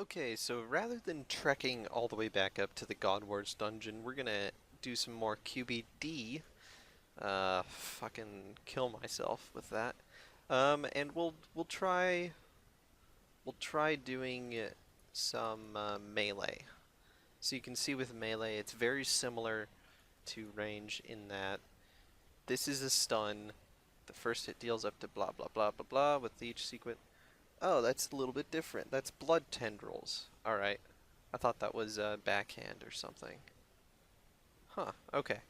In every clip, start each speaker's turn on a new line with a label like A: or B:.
A: Okay, so rather than trekking all the way back up to the God Wars dungeon, we're gonna do some more QBD. Fucking kill myself with that. And we'll try doing some melee. So you can see with melee, it's very similar to range in that this is a stun. The first hit deals up to blah blah blah blah blah with each sequence. Oh, that's a little bit different. That's blood tendrils. Alright. I thought that was backhand or something. Huh, okay.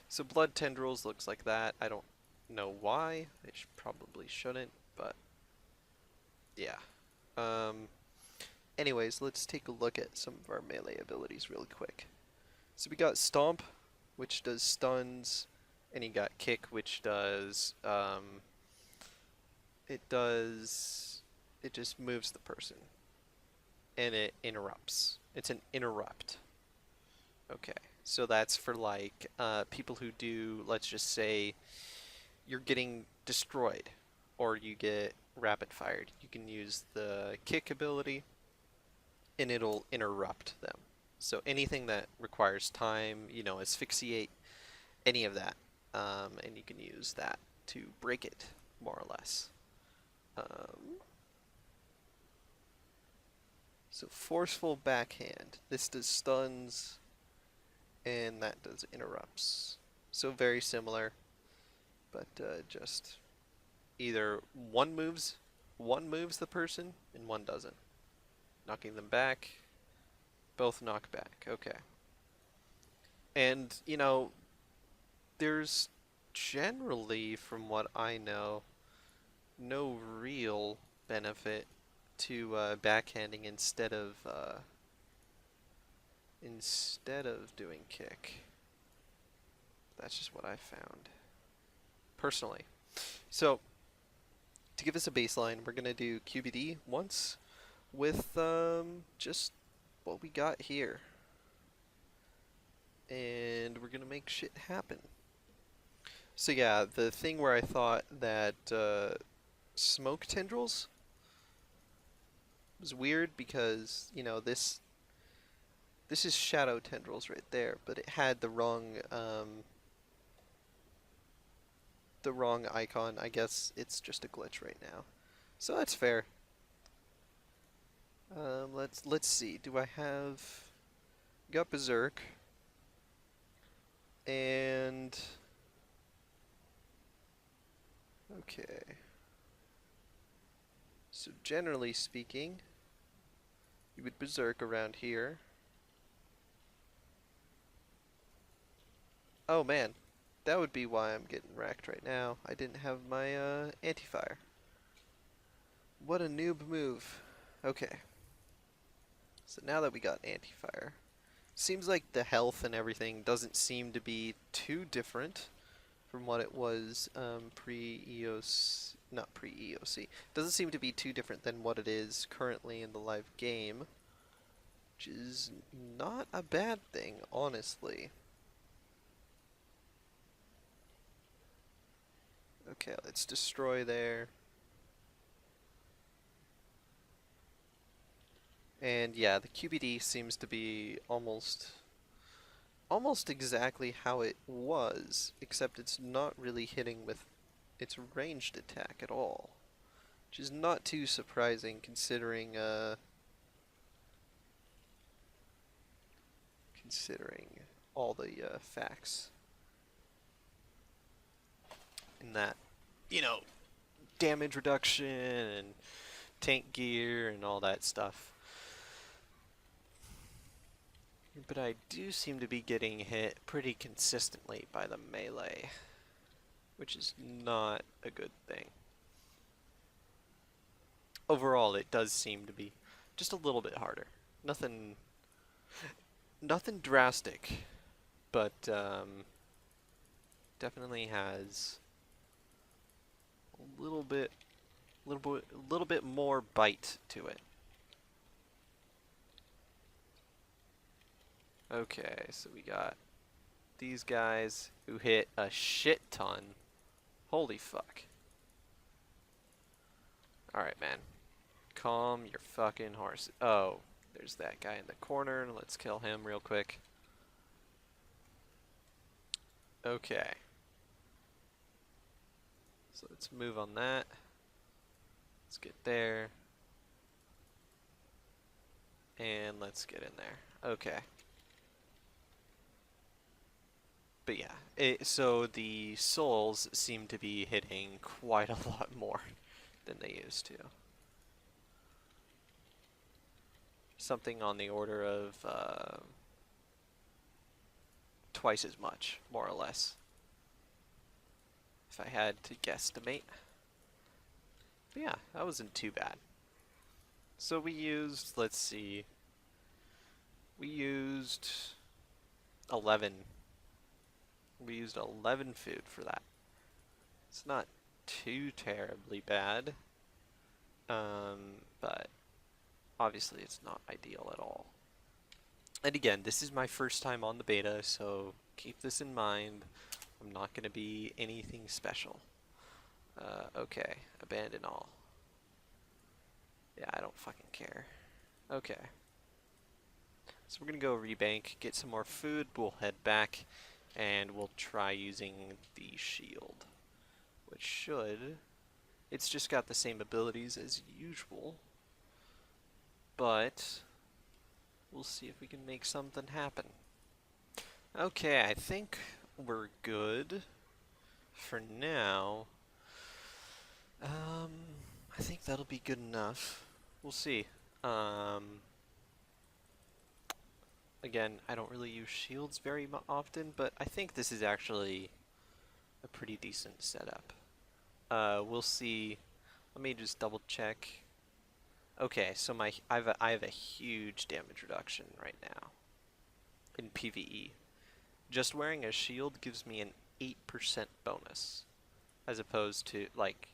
A: So blood tendrils looks like that. I don't know why. They probably shouldn't, but yeah. Um, anyways, let's take a look at some of our melee abilities really quick. So we got Stomp, which does stuns, and you got Kick, which does, it does, it just moves the person, and it interrupts. It's an interrupt. Okay, so that's for like people who do, let's just say, you're getting destroyed or you get rapid fired. You can use the kick ability and it'll interrupt them. So anything that requires time, asphyxiate, any of that, and you can use that to break it, more or less. Um, so forceful backhand. This does stuns and that does interrupts. So very similar, but just either one moves the person and one doesn't. Knocking them back, both knock back. Okay. And, there's generally, from what I know, no real benefit to backhanding instead of doing kick. That's just what I found personally. So to give us a baseline, we're gonna do QBD once with just what we got here, and we're gonna make shit happen. So yeah, the thing where I thought that smoke tendrils was weird because this is shadow tendrils right there, but it had the wrong icon. I guess it's just a glitch right now, so that's fair. Let's see. Do I have got Berserk and okay. So generally speaking, you would Berserk around here. Oh man, that would be why I'm getting wrecked right now. I didn't have my anti-fire. What a noob move. Okay. So now that we got anti-fire, seems like the health and everything doesn't seem to be too different from what it was pre-EOC, not pre-EOC. Doesn't seem to be too different than what it is currently in the live game, which is not a bad thing, honestly. Okay, let's destroy there. And yeah, the QBD seems to be almost exactly how it was, except it's not really hitting with its ranged attack at all, which is not too surprising considering all the facts in that, damage reduction and tank gear and all that stuff. But I do seem to be getting hit pretty consistently by the melee, which is not a good thing. Overall, it does seem to be just a little bit harder. Nothing drastic, but definitely has a little bit more bite to it. Okay, so we got these guys who hit a shit ton. Holy fuck. Alright, man. Calm your fucking horse. Oh, There's that guy in the corner. Let's kill him real quick. Okay. So let's move on that. Let's get there. And let's get in there. Okay. But yeah, so the souls seem to be hitting quite a lot more than they used to. Something on the order of twice as much, more or less, if I had to guesstimate. But yeah, that wasn't too bad. So we used, let's see, we used 11. We used 11 food for that. It's not too terribly bad, but obviously it's not ideal at all. And again, this is my first time on the beta, so keep this in mind. I'm not going to be anything special. Okay, abandon all. Yeah, I don't fucking care. Okay. So we're going to go rebank, get some more food, we'll head back, and we'll try using the shield. Which should... It's just got the same abilities as usual. But... we'll see if we can make something happen. Okay, I think we're good for now. I think that'll be good enough. We'll see. Again, I don't really use shields very often, but I think this is actually a pretty decent setup. We'll see. Let me just double check. Okay, so I have a huge damage reduction right now in PvE. Just wearing a shield gives me an 8% bonus, as opposed to, like,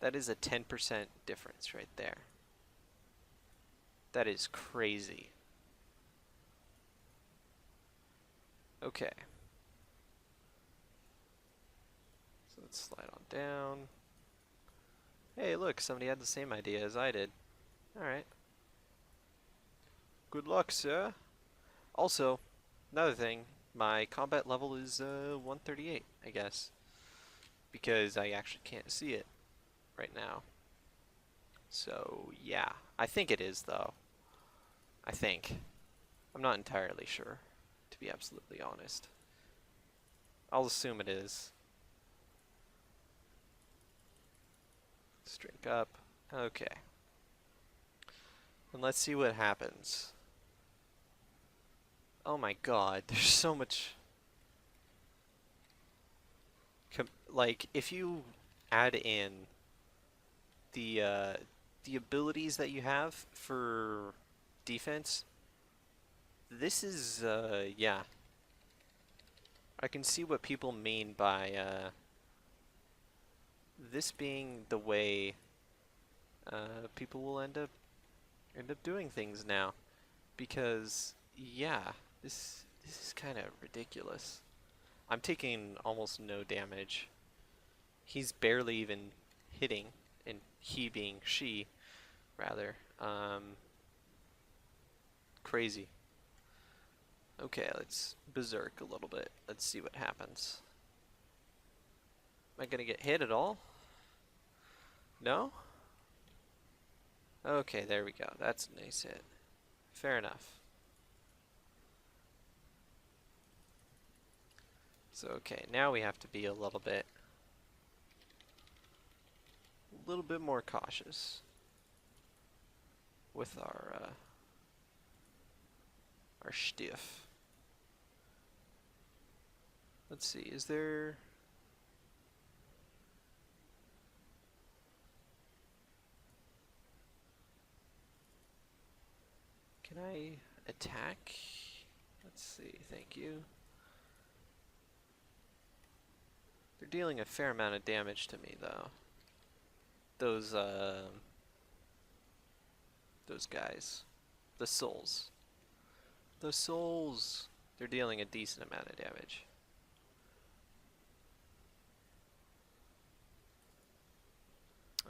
A: that is a 10% difference right there. That is crazy. Okay. So let's slide on down. Hey, look, somebody had the same idea as I did. Alright. Good luck, sir. Also, another thing, my combat level is 138, I guess. Because I actually can't see it right now. So, yeah. I think it is, though. I think. I'm not entirely sure, to be absolutely honest. I'll assume it is. Let's drink up. Okay. And let's see what happens. Oh my god, there's so much... like, if you add in the abilities that you have for defense, this is, yeah. I can see what people mean by, this being the way, people will end up doing things now. Because, yeah, this is kind of ridiculous. I'm taking almost no damage. He's barely even hitting, and he being she, rather. Crazy. Okay, let's berserk a little bit. Let's see what happens. Am I gonna get hit at all? No? Okay, there we go. That's a nice hit. Fair enough. So, okay, now we have to be a little bit more cautious with our stiff. Let's see, is there... Can I attack? Let's see, thank you. They're dealing a fair amount of damage to me, though. Those guys. The souls. The souls! They're dealing a decent amount of damage.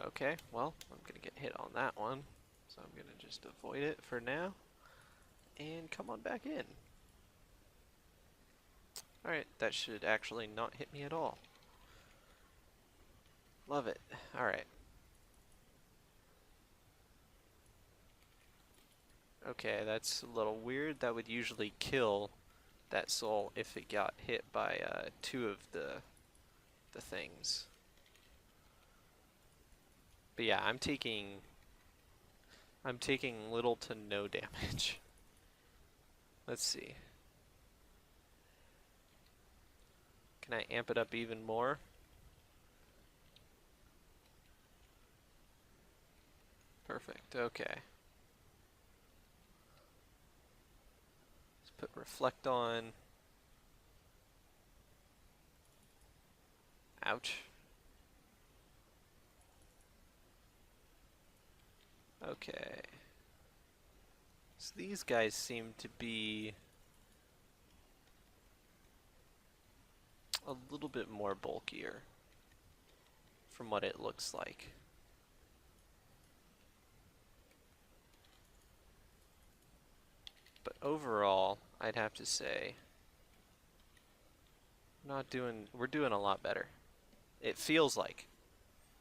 A: Okay, well, I'm gonna get hit on that one. So I'm gonna just avoid it for now. and come on back in. Alright, that should actually not hit me at all. Love it. Alright. Okay, that's a little weird. That would usually kill that soul if it got hit by two of the things. But yeah, I'm taking little to no damage. Let's see. Can I amp it up even more? Perfect, okay. Let's put reflect on. Ouch. Okay. So these guys seem to be a little bit more bulkier from what it looks like. But overall, I'd have to say we're doing a lot better. It feels like.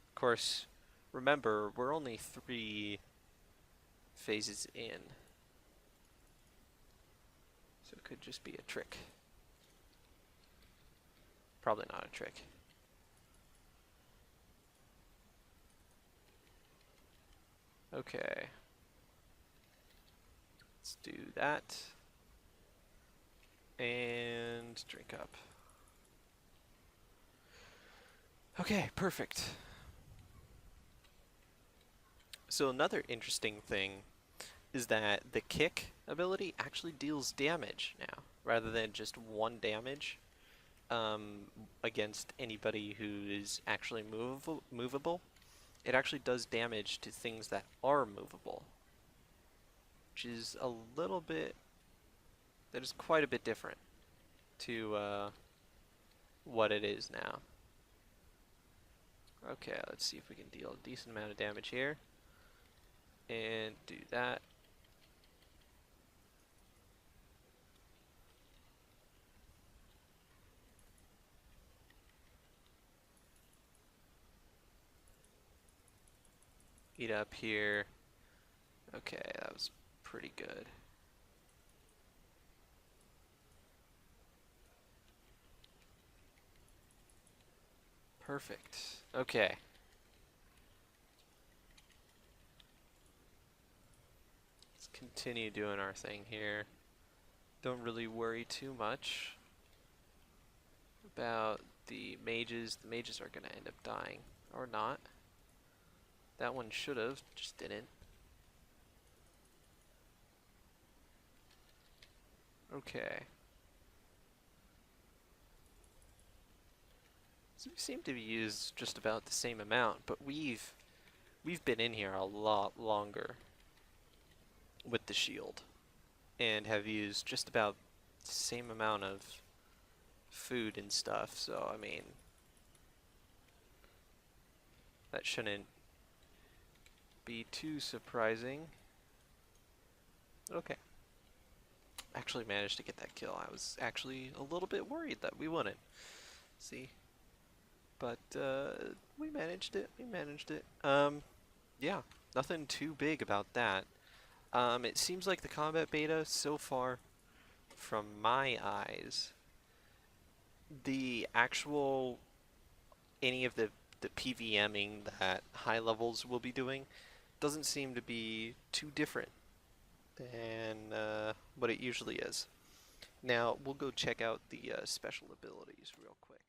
A: Of course, remember, we're only 3 phases in. So it could just be a trick. Probably not a trick. Okay. Let's do that. And drink up. Okay, perfect. So another interesting thing is that the kick ability actually deals damage now, rather than just 1 damage against anybody who is actually movable. It actually does damage to things that are movable, which is a little bit, that is quite a bit different to what it is now. Okay, let's see if we can deal a decent amount of damage here. And do that. Eat up here. Okay, that was pretty good. Perfect. Okay. Let's continue doing our thing here. Don't really worry too much about the mages. The mages are going to end up dying. Or not. That one should have, just didn't. Okay. So we seem to be used just about the same amount, but we've been in here a lot longer with the shield and have used just about the same amount of food and stuff, so I mean that shouldn't be too surprising. Okay. Actually managed to get that kill. I was actually a little bit worried that we wouldn't. See? But we managed it. We managed it. Yeah, nothing too big about that. It seems like the combat beta so far, from my eyes, the actual any of the PVMing that high levels will be doing doesn't seem to be too different than what it usually is. Now we'll go check out the special abilities real quick.